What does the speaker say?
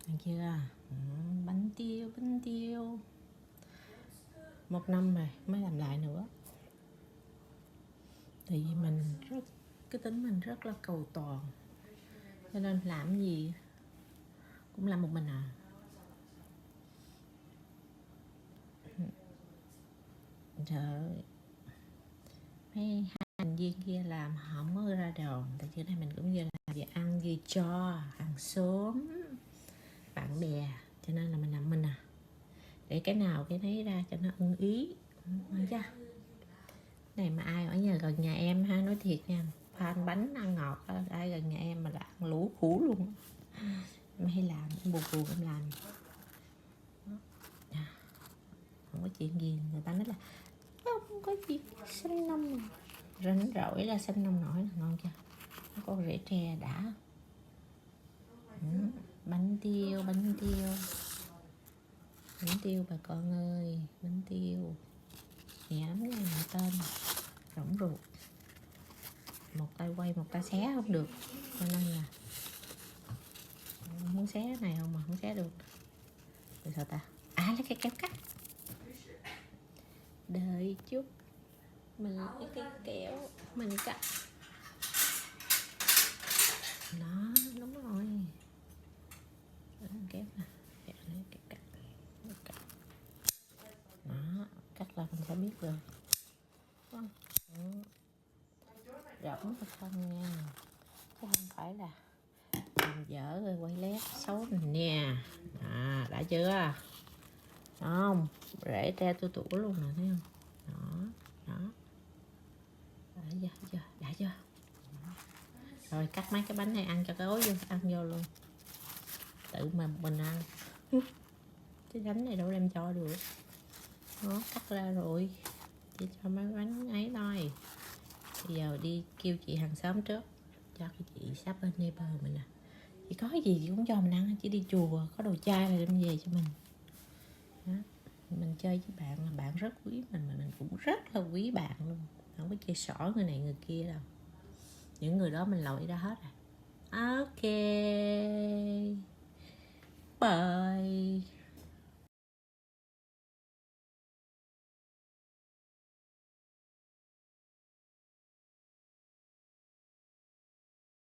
Thấy chưa? Bánh tiêu 1 năm rồi mới làm lại nữa. Tại vì cái tính mình rất là cầu toàn, cho nên làm gì cũng làm một mình à. Trời, mấy hai thành viên kia làm không có ra đòn. Tại chỗ này mình cũng vừa làm vừa ăn vừa cho hàng xóm bạn bè, cho nên là mình làm mình à, để cái nào cái nấy ra cho nó ưng ý. Thấy chưa? Này mà ai ở gần nhà em ha, nói thiệt nha, fan bánh ăn ngọt ai gần nhà em mà là ăn lũ khủ luôn. Em hay làm, em buồn em làm. Không có chuyện gì người ta nói là không có chuyện xanh nông rảnh rỗi là xanh nông nổi là ngon chưa? Nó có rễ tre đã. Bánh tiêu bà con ơi, bánh tiêu nhẹ lắm nha, mà tên rỗng ruột, một tay quay một tay xé không được, cho nên là muốn xé cái này không mà không xé được. Rồi sao ta? Lấy cái kéo cắt. Đợi chút, mình lấy cái kéo mình cắt. Đó, đúng rồi. Kéo nè, lấy cái cắt. Đó, cắt là mình sẽ biết rồi. Rỗng hay không nha, chứ không phải là làm dở rồi quay lét xấu mình nè. Đã chưa? Đó không? Rễ tre tủa luôn nè, thấy không? Đó. Đã chưa? Rồi cắt mấy cái bánh này ăn cho cái ối vô, ăn vô luôn. Tự mà mình ăn. Cái bánh này đâu đem cho được. Nó cắt ra rồi. Chỉ cho mấy bánh ấy thôi. Bây giờ đi kêu chị hàng xóm trước, cho cái chị sắp bên neighbor mình nè. Chị có gì chị cũng cho mình ăn, chỉ đi chùa có đồ chay là đem về cho mình. Đó. Mình chơi với bạn là bạn rất quý mình, mà mình cũng rất là quý bạn luôn, không có chơi xỏ người này người kia đâu. Những người đó mình lội ra hết rồi. Ok, bye.